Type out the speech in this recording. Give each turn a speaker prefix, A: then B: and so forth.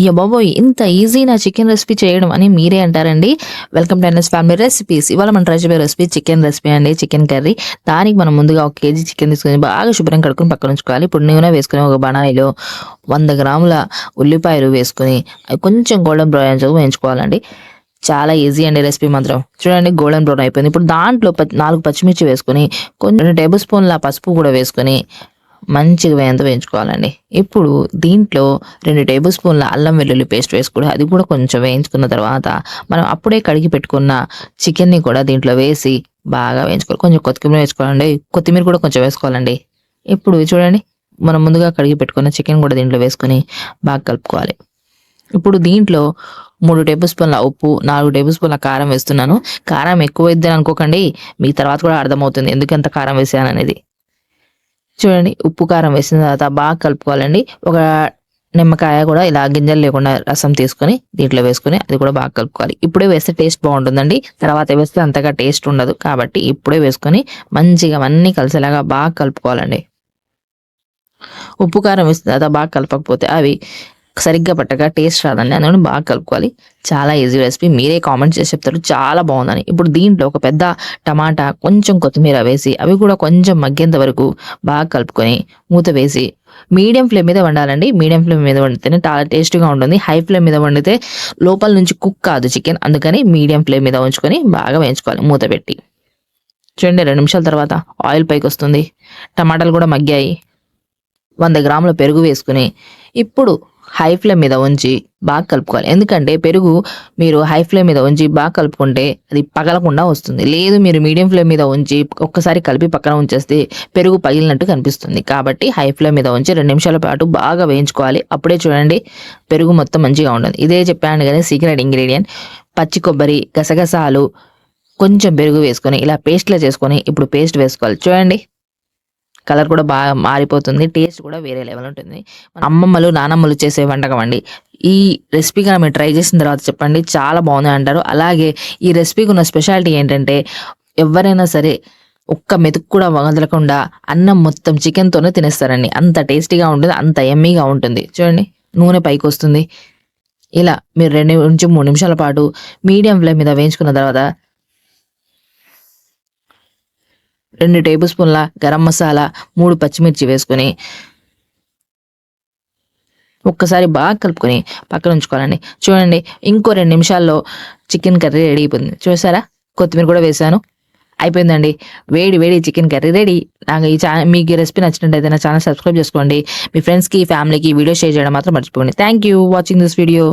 A: అయ్య బాబోయ్! ఇంత ఈజీనా చికెన్ రెసిపీ చేయడం అని మీరే అంటారండి. Welcome to NS family recipes. ఇవాళ మనం ట్రై చేయబోయే రెసిపీ చికెన్ రెసిపీ అండి. Chicken curry. దానికి మనం ముందుగా 1 కేజీ చికెన్ తీసుకొని బాగా శుభ్రంగా కడుక్కొని పక్కన ఉంచుకోవాలి. ఇప్పుడు నూనె వేసుకొని ఒక బాణాయిలో 100 గ్రాముల ఉల్లిపాయలు వేసుకొని అవి కొంచెం గోల్డెన్ బ్రౌన్ అయ్యేంత వరకు వేయించుకోవాలండి. చాలా ఈజీ అండి రెసిపీ మాత్రం. చూడండి గోల్డెన్ బ్రౌన్ అయిపోయింది. ఇప్పుడు దాంట్లో 4 పచ్చిమిర్చి వేసుకొని కొంచెం 2 టేబుల్ స్పూన్ల పసుపు కూడా వేసుకొని మంచిగా వేయించుకోవాలండి. ఇప్పుడు దీంట్లో 2 టేబుల్ స్పూన్ల అల్లం వెల్లుల్లి పేస్ట్ వేసుకొని అది కూడా కొంచెం వేయించుకున్న తర్వాత మనం అప్పుడే కడిగి పెట్టుకున్న చికెన్ని కూడా దీంట్లో వేసి బాగా వేయించుకోవాలి. కొంచెం కొత్తిమీర వేసుకోవాలండి. కొత్తిమీర కూడా కొంచెం వేసుకోవాలండి. ఇప్పుడు చూడండి మనం ముందుగా కడిగి పెట్టుకున్న చికెన్ కూడా దీంట్లో వేసుకొని బాగా కలుపుకోవాలి. ఇప్పుడు దీంట్లో 3 టేబుల్ స్పూన్ల ఉప్పు, 4 టేబుల్ స్పూన్ల కారం వేస్తున్నాను. కారం ఎక్కువ వేద్దని అనుకోకండి. మీకు తర్వాత కూడా అర్థమవుతుంది ఎందుకంత కారం వేసాను అనేది. చూడండి ఉప్పు కారం వేసిన తర్వాత బాగా కలుపుకోవాలండి. ఒక నిమ్మకాయ కూడా ఇలా గింజలు లేకుండా రసం తీసుకొని దీంట్లో వేసుకొని అది కూడా బాగా కలుపుకోవాలి. ఇప్పుడే వేస్తే టేస్ట్ బాగుంటుందండి. తర్వాత వేస్తే అంతగా టేస్ట్ ఉండదు. కాబట్టి ఇప్పుడే వేసుకొని మంచిగా అన్నీ కలిసేలాగా బాగా కలుపుకోవాలండి. ఉప్పు కారం వేసిన తర్వాత బాగా కలపకపోతే అవి సరిగ్గా పట్టగా టేస్ట్ రాదండి. అందుకని బాగా కలుపుకోవాలి. చాలా ఈజీ రెసిపీ. మీరే కామెంట్ చేసి చెప్తారు చాలా బాగుందని. ఇప్పుడు దీంట్లో ఒక పెద్ద టమాటా, కొంచెం కొత్తిమీర వేసి అవి కూడా కొంచెం మగ్గేంత వరకు బాగా కలుపుకొని మూత వేసి మీడియం ఫ్లేమ్ మీద వండాలండి. మీడియం ఫ్లేమ్ మీద వండితేనే చాలా టేస్టీగా ఉంటుంది. హై ఫ్లేమ్ మీద వండితే లోపల నుంచి కుక్ కాదు చికెన్. అందుకని మీడియం ఫ్లేమ్ మీద ఉంచుకొని బాగా వేయించుకోవాలి మూత పెట్టి. చూడండి 2 నిమిషాల తర్వాత ఆయిల్ పైకి వస్తుంది. టమాటాలు కూడా మగ్గాయి. 100 గ్రాముల పెరుగు వేసుకుని ఇప్పుడు హై ఫ్లేమ్ మీద ఉంచి బాగా కలుపుకోవాలి. ఎందుకంటే పెరుగు మీరు హై ఫ్లేమ్ మీద ఉంచి బాగా కలుపుకుంటే అది పగలకుండా వస్తుంది. లేదు మీరు మీడియం ఫ్లేమ్ మీద ఉంచి ఒక్కసారి కలిపి పక్కన ఉంచేస్తే పెరుగు పగిలినట్టు కనిపిస్తుంది. కాబట్టి హై ఫ్లేమ్ మీద ఉంచి 2 నిమిషాల పాటు బాగా వేయించుకోవాలి. అప్పుడే చూడండి పెరుగు మొత్తం మంచిగా ఉంటుంది. ఇదే చెప్పాను కదా సీక్రెట్ ఇంగ్రీడియంట్. పచ్చి కొబ్బరి, గసగసాలు, కొంచెం పెరుగు వేసుకొని ఇలా పేస్ట్లా చేసుకొని ఇప్పుడు పేస్ట్ వేసుకోవాలి. చూడండి కలర్ కూడా బాగా మారిపోతుంది. టేస్ట్ కూడా వేరే లెవెల్ ఉంటుంది. అమ్మమ్మలు నానమ్మలు చేసే వంటకం అండి. ఈ రెసిపీ కనుక మీరు ట్రై చేసిన తర్వాత చెప్పండి చాలా బాగుంది అంటారు. అలాగే ఈ రెసిపీకి ఉన్న స్పెషాలిటీ ఏంటంటే ఎవరైనా సరే ఒక్క మెతుకు కూడా వదలకుండా అన్నం మొత్తం చికెన్తోనే తినేస్తారండి. అంత టేస్టీగా ఉంటుంది, అంత ఎమ్మీగా ఉంటుంది. చూడండి నూనె పైకి వస్తుంది. ఇలా మీరు 2 నుంచి 3 నిమిషాల పాటు మీడియం ఫ్లేమ్ మీద వేయించుకున్న తర్వాత 2 టేబుల్ స్పూన్ల గరం మసాలా, 3 పచ్చిమిర్చి వేసుకొని ఒక్కసారి బాగా కలుపుకొని పక్కన ఉంచుకోవాలండి. చూడండి ఇంకో 2 నిమిషాల్లో చికెన్ కర్రీ రెడీ అయిపోయింది. చూసారా కొత్తిమీర కూడా వేసాను. అయిపోయిందండి. వేడి వేడి చికెన్ కర్రీ రెడీ. నాకు మీకు ఈ రెసిపీ నచ్చినట్టయితే నా ఛానల్ సబ్స్క్రైబ్ చేసుకోండి. మీ ఫ్రెండ్స్కి ఫ్యామిలీకి వీడియో షేర్ చేయడం మాత్రం మర్చిపోండి. Thank you watching this video.